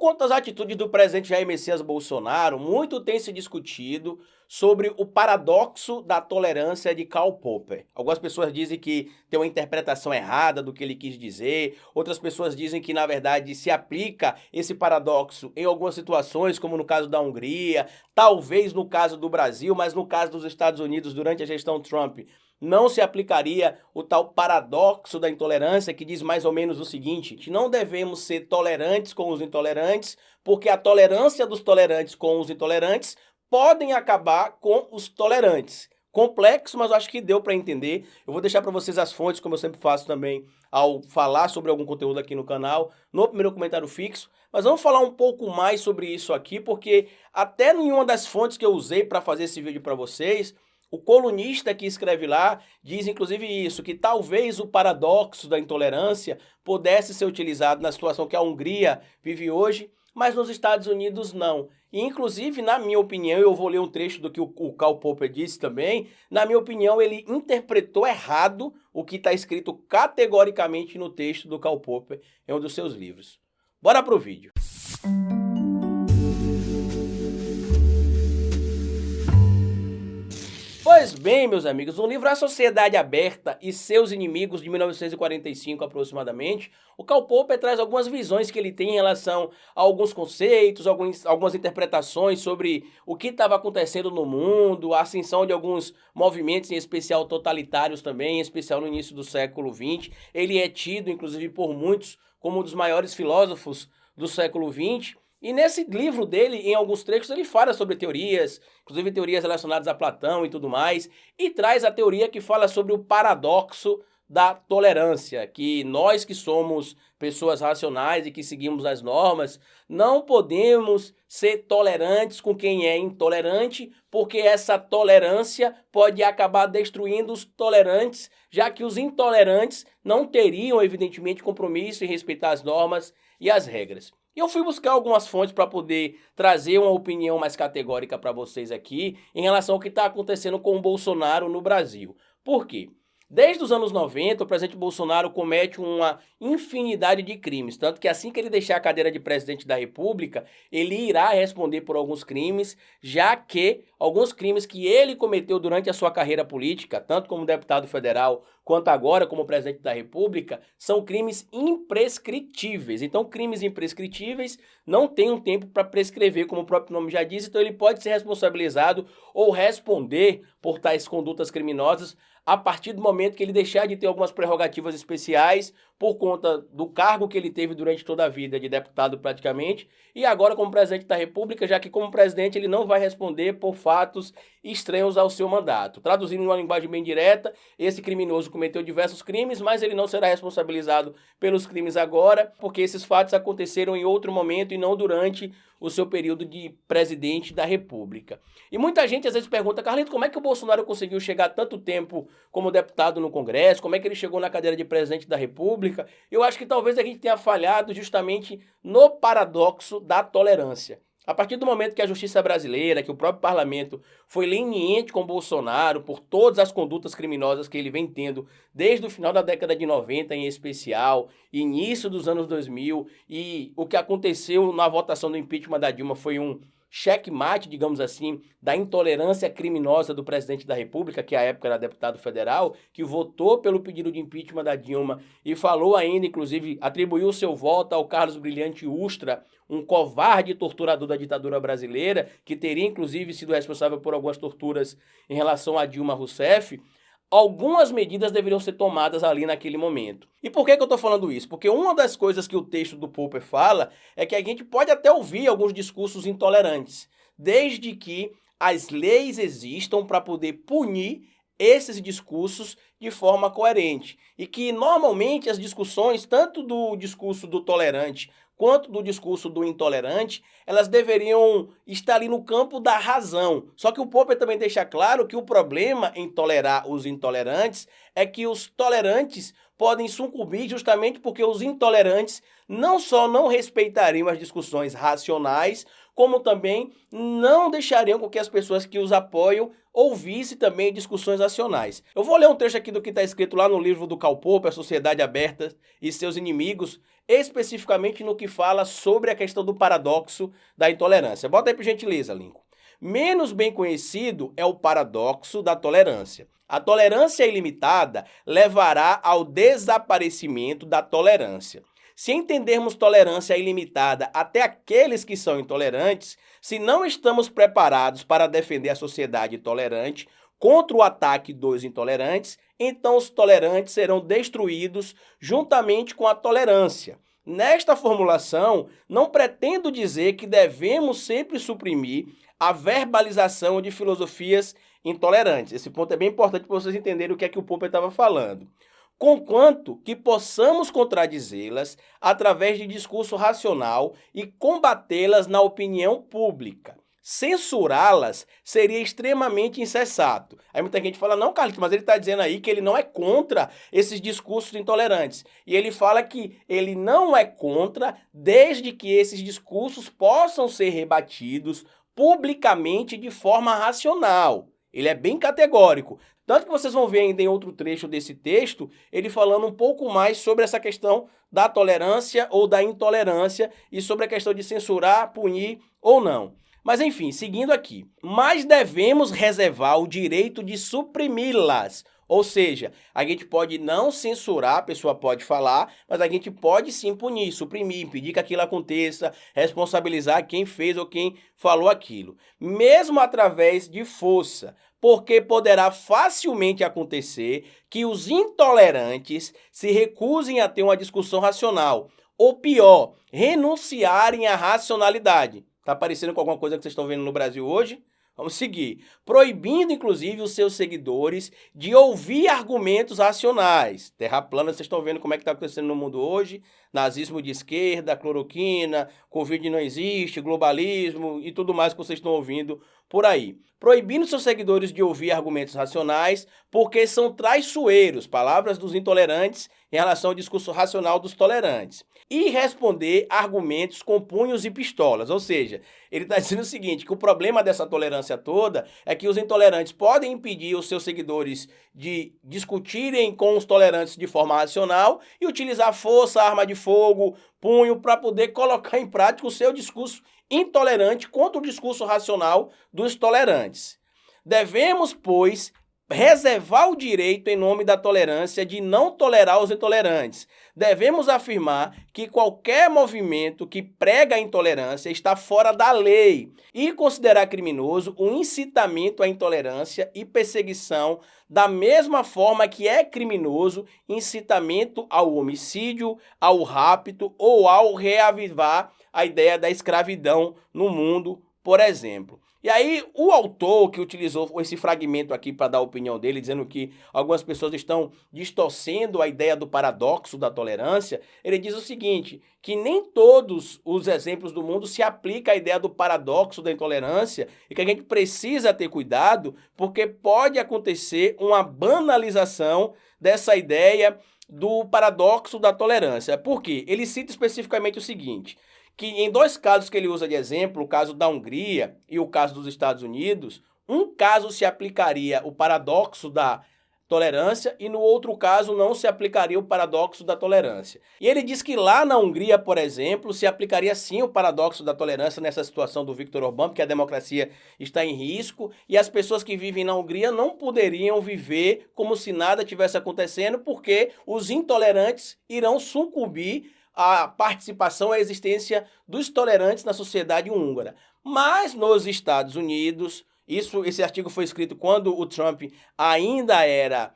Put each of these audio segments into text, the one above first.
conta das atitudes do presidente Jair Messias Bolsonaro, muito tem se discutido sobre o paradoxo da tolerância de Karl Popper. Algumas pessoas dizem que tem uma interpretação errada do que ele quis dizer, outras pessoas dizem que, na verdade, se aplica esse paradoxo em algumas situações, como no caso da Hungria, talvez no caso do Brasil, mas no caso dos Estados Unidos, durante a gestão Trump, não se aplicaria o tal paradoxo da intolerância, que diz mais ou menos o seguinte: que não devemos ser tolerantes com os intolerantes, porque a tolerância dos tolerantes com os intolerantes podem acabar com os tolerantes. Complexo, mas eu acho que deu para entender. Eu vou deixar para vocês as fontes, como eu sempre faço também ao falar sobre algum conteúdo aqui no canal, no primeiro comentário fixo. Mas vamos falar um pouco mais sobre isso aqui, porque até em uma das fontes que eu usei para fazer esse vídeo para vocês, o colunista que escreve lá diz inclusive isso, que talvez o paradoxo da intolerância pudesse ser utilizado na situação que a Hungria vive hoje, mas nos Estados Unidos não. E inclusive, na minha opinião, eu vou ler um trecho do que o Karl Popper disse também, na minha opinião ele interpretou errado o que está escrito categoricamente no texto do Karl Popper em um dos seus livros. Bora pro vídeo. Pois bem, meus amigos, no livro A Sociedade Aberta e Seus Inimigos, de 1945 aproximadamente, o Karl Popper traz algumas visões que ele tem em relação a alguns conceitos, algumas interpretações sobre o que estava acontecendo no mundo, a ascensão de alguns movimentos, em especial totalitários também, em especial no início do século XX. Ele é tido, inclusive, por muitos como um dos maiores filósofos do século XX. E nesse livro dele, em alguns trechos, ele fala sobre teorias, inclusive teorias relacionadas a Platão e tudo mais, e traz a teoria que fala sobre o paradoxo da tolerância, que nós que somos pessoas racionais e que seguimos as normas, não podemos ser tolerantes com quem é intolerante, porque essa tolerância pode acabar destruindo os tolerantes, já que os intolerantes não teriam, evidentemente, compromisso em respeitar as normas e as regras. E eu fui buscar algumas fontes para poder trazer uma opinião mais categórica para vocês aqui em relação ao que está acontecendo com o Bolsonaro no Brasil. Por quê? Desde os anos 90, o presidente Bolsonaro comete uma infinidade de crimes, tanto que assim que ele deixar a cadeira de presidente da República, ele irá responder por alguns crimes, já que alguns crimes que ele cometeu durante a sua carreira política, tanto como deputado federal quanto agora como presidente da República, são crimes imprescritíveis. Então, crimes imprescritíveis não têm um tempo para prescrever, como o próprio nome já diz, então ele pode ser responsabilizado ou responder por tais condutas criminosas a partir do momento que ele deixar de ter algumas prerrogativas especiais por conta do cargo que ele teve durante toda a vida de deputado praticamente, e agora como presidente da República, já que como presidente ele não vai responder por fatos estranhos ao seu mandato. Traduzindo em uma linguagem bem direta, esse criminoso cometeu diversos crimes, mas ele não será responsabilizado pelos crimes agora, porque esses fatos aconteceram em outro momento e não durante o seu período de presidente da República. E muita gente às vezes pergunta: Carlito, como é que o Bolsonaro conseguiu chegar tanto tempo como deputado no Congresso? Como é que ele chegou na cadeira de presidente da República? Eu acho que talvez a gente tenha falhado justamente no paradoxo da tolerância. A partir do momento que a justiça brasileira, que o próprio parlamento foi leniente com Bolsonaro por todas as condutas criminosas que ele vem tendo desde o final da década de 90 em especial, início dos anos 2000, e o que aconteceu na votação do impeachment da Dilma foi um checkmate, digamos assim, da intolerância criminosa do presidente da República, que à época era deputado federal, que votou pelo pedido de impeachment da Dilma e falou ainda, inclusive, atribuiu o seu voto ao Carlos Brilhante Ustra, um covarde torturador da ditadura brasileira, que teria inclusive sido responsável por algumas torturas em relação a Dilma Rousseff. Algumas medidas deveriam ser tomadas ali naquele momento. E por que eu estou falando isso? Porque uma das coisas que o texto do Popper fala é que a gente pode até ouvir alguns discursos intolerantes, desde que as leis existam para poder punir esses discursos de forma coerente. E que normalmente as discussões, tanto do discurso do tolerante quanto do discurso do intolerante, elas deveriam estar ali no campo da razão. Só que o Popper também deixa claro que o problema em tolerar os intolerantes é que os tolerantes podem sucumbir justamente porque os intolerantes não só não respeitariam as discussões racionais, como também não deixariam com que as pessoas que os apoiam ouvissem também discussões racionais. Eu vou ler um trecho aqui do que está escrito lá no livro do Karl Popper, A Sociedade Aberta e Seus Inimigos, especificamente no que fala sobre a questão do paradoxo da intolerância. Bota aí por gentileza, Lincoln. Menos bem conhecido é o paradoxo da tolerância. A tolerância ilimitada levará ao desaparecimento da tolerância. Se entendermos tolerância ilimitada até aqueles que são intolerantes, se não estamos preparados para defender a sociedade tolerante contra o ataque dos intolerantes, então os tolerantes serão destruídos juntamente com a tolerância. Nesta formulação, não pretendo dizer que devemos sempre suprimir a verbalização de filosofias intolerantes. Esse ponto é bem importante para vocês entenderem o que é que o Popper estava falando. Conquanto que possamos contradizê-las através de discurso racional e combatê-las na opinião pública. Censurá-las seria extremamente insensato. Aí muita gente fala, não, Carlito, mas ele está dizendo aí que ele não é contra esses discursos intolerantes. E ele fala que ele não é contra desde que esses discursos possam ser rebatidos publicamente de forma racional. Ele é bem categórico. Tanto que vocês vão ver ainda em outro trecho desse texto, ele falando um pouco mais sobre essa questão da tolerância ou da intolerância e sobre a questão de censurar, punir ou não. Mas enfim, seguindo aqui. Mas devemos reservar o direito de suprimi-las. Ou seja, a gente pode não censurar, a pessoa pode falar, mas a gente pode sim punir, suprimir, impedir que aquilo aconteça, responsabilizar quem fez ou quem falou aquilo. Mesmo através de força, porque poderá facilmente acontecer que os intolerantes se recusem a ter uma discussão racional, ou pior, renunciarem à racionalidade. Tá parecendo com alguma coisa que vocês estão vendo no Brasil hoje? Vamos seguir. Proibindo, inclusive, os seus seguidores de ouvir argumentos racionais. Terra plana, vocês estão vendo como é que está acontecendo no mundo hoje. Nazismo de esquerda, cloroquina, Covid não existe, globalismo e tudo mais que vocês estão ouvindo por aí. Proibindo seus seguidores de ouvir argumentos racionais porque são traiçoeiros, palavras dos intolerantes em relação ao discurso racional dos tolerantes. E responder argumentos com punhos e pistolas, ou seja, ele está dizendo o seguinte, que o problema dessa tolerância toda é que os intolerantes podem impedir os seus seguidores de discutirem com os tolerantes de forma racional e utilizar força, arma de fogo, punho, para poder colocar em prática o seu discurso intolerante contra o discurso racional dos tolerantes. Devemos, pois, reservar o direito em nome da tolerância de não tolerar os intolerantes. Devemos afirmar que qualquer movimento que prega a intolerância está fora da lei e considerar criminoso o incitamento à intolerância e perseguição da mesma forma que é criminoso incitamento ao homicídio, ao rapto ou ao reavivar a ideia da escravidão no mundo, por exemplo. E aí, o autor que utilizou esse fragmento aqui para dar a opinião dele, dizendo que algumas pessoas estão distorcendo a ideia do paradoxo da tolerância, ele diz o seguinte, que nem todos os exemplos do mundo se aplicam à ideia do paradoxo da intolerância e que a gente precisa ter cuidado porque pode acontecer uma banalização dessa ideia do paradoxo da tolerância. Por quê? Ele cita especificamente o seguinte, que em dois casos que ele usa de exemplo, o caso da Hungria e o caso dos Estados Unidos, um caso se aplicaria o paradoxo da tolerância e no outro caso não se aplicaria o paradoxo da tolerância. E ele diz que lá na Hungria, por exemplo, se aplicaria sim o paradoxo da tolerância nessa situação do Viktor Orbán, porque a democracia está em risco e as pessoas que vivem na Hungria não poderiam viver como se nada tivesse acontecendo, porque os intolerantes irão sucumbir a participação, a existência dos tolerantes na sociedade húngara. Mas nos Estados Unidos, esse artigo foi escrito quando o Trump ainda era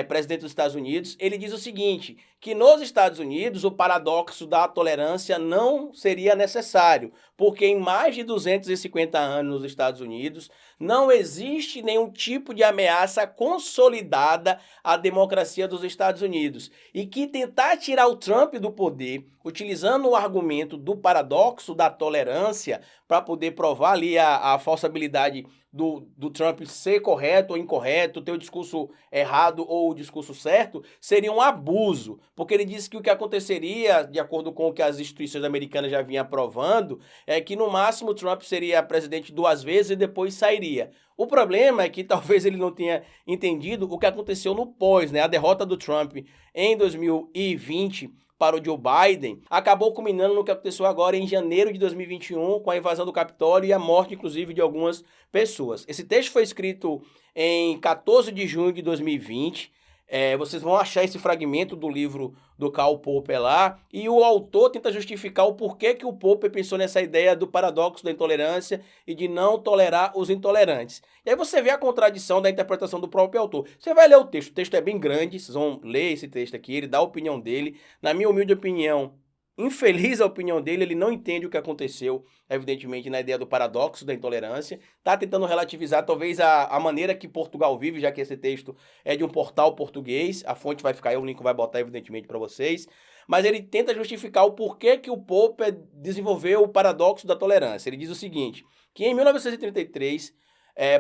presidente dos Estados Unidos, ele diz o seguinte, que nos Estados Unidos o paradoxo da tolerância não seria necessário, porque em mais de 250 anos nos Estados Unidos não existe nenhum tipo de ameaça consolidada à democracia dos Estados Unidos e que tentar tirar o Trump do poder, utilizando o argumento do paradoxo da tolerância para poder provar ali a falsabilidade do Trump ser correto ou incorreto, ter o discurso errado ou o discurso certo, seria um abuso, porque ele disse que o que aconteceria, de acordo com o que as instituições americanas já vinham aprovando, é que no máximo Trump seria presidente 2 vezes e depois sairia. O problema é que talvez ele não tenha entendido o que aconteceu no pós, né? A derrota do Trump em 2020 para o Joe Biden, acabou culminando no que aconteceu agora em janeiro de 2021, com a invasão do Capitólio e a morte, inclusive, de algumas pessoas. Esse texto foi escrito em 14 de junho de 2020. Vocês vão achar esse fragmento do livro do Karl Popper lá, e o autor tenta justificar o porquê que o Popper pensou nessa ideia do paradoxo da intolerância e de não tolerar os intolerantes. E aí você vê a contradição da interpretação do próprio autor. Você vai ler o texto é bem grande, vocês vão ler esse texto aqui, ele dá a opinião dele. Na minha humilde opinião, infeliz a opinião dele, ele não entende o que aconteceu, evidentemente, na ideia do paradoxo da intolerância. Está tentando relativizar, talvez, a maneira que Portugal vive, já que esse texto é de um portal português. A fonte vai ficar aí, o link vai botar, evidentemente, para vocês. Mas ele tenta justificar o porquê que o Popper desenvolveu o paradoxo da tolerância. Ele diz o seguinte, que em 1933...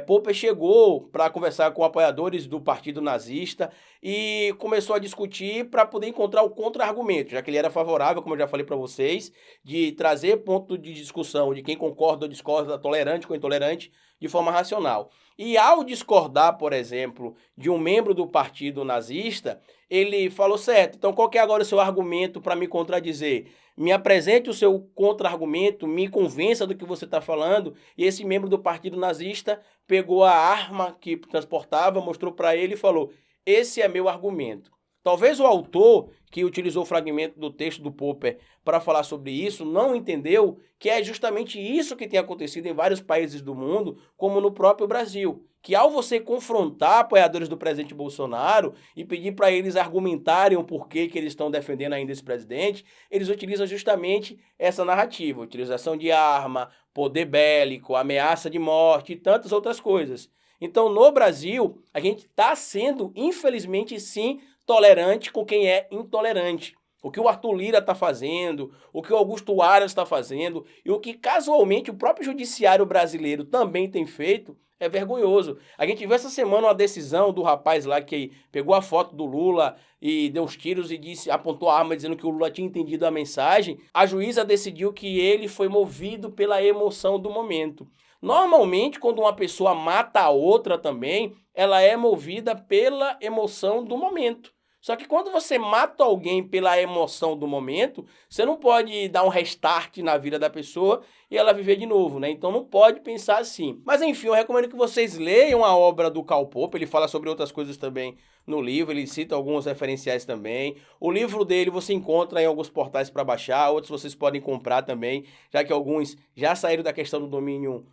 Popper chegou para conversar com apoiadores do partido nazista e começou a discutir para poder encontrar o contra-argumento, já que ele era favorável, como eu já falei para vocês, de trazer ponto de discussão de quem concorda ou discorda, tolerante com intolerante, de forma racional. E ao discordar, por exemplo, de um membro do partido nazista, ele falou, certo, então qual que é agora o seu argumento para me contradizer? Me apresente o seu contra-argumento, me convença do que você está falando. E esse membro do partido nazista pegou a arma que transportava, mostrou para ele e falou, esse é meu argumento. Talvez o autor que utilizou o fragmento do texto do Popper para falar sobre isso não entendeu que é justamente isso que tem acontecido em vários países do mundo, como no próprio Brasil. Que ao você confrontar apoiadores do presidente Bolsonaro e pedir para eles argumentarem o porquê que eles estão defendendo ainda esse presidente, eles utilizam justamente essa narrativa, utilização de arma, poder bélico, ameaça de morte e tantas outras coisas. Então, no Brasil, a gente está sendo, infelizmente, sim, tolerante com quem é intolerante. O que o Arthur Lira está fazendo, o que o Augusto Aras está fazendo e o que casualmente o próprio judiciário brasileiro também tem feito é vergonhoso. A gente viu essa semana uma decisão do rapaz lá que pegou a foto do Lula e deu uns tiros e apontou a arma dizendo que o Lula tinha entendido a mensagem. A juíza decidiu que ele foi movido pela emoção do momento. Normalmente, quando uma pessoa mata a outra também, ela é movida pela emoção do momento. Só que quando você mata alguém pela emoção do momento, você não pode dar um restart na vida da pessoa e ela viver de novo, né? Então não pode pensar assim. Mas enfim, eu recomendo que vocês leiam a obra do Karl Popper, ele fala sobre outras coisas também no livro, ele cita alguns referenciais também. O livro dele você encontra em alguns portais para baixar, outros vocês podem comprar também, já que alguns já saíram da questão do domínio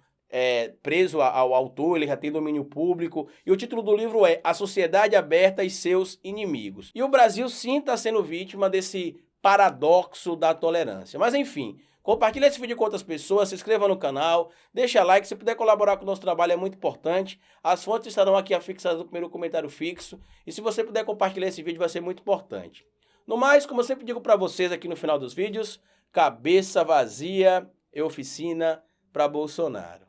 preso ao autor, ele já tem domínio público, e o título do livro é A Sociedade Aberta e Seus Inimigos. E o Brasil sim está sendo vítima desse paradoxo da tolerância. Mas enfim, compartilhe esse vídeo com outras pessoas, se inscreva no canal, deixa like, se puder colaborar com o nosso trabalho é muito importante. As fontes estarão aqui afixadas no primeiro comentário fixo, e se você puder compartilhar esse vídeo vai ser muito importante. No mais, como eu sempre digo para vocês aqui no final dos vídeos, cabeça vazia é oficina para Bolsonaro.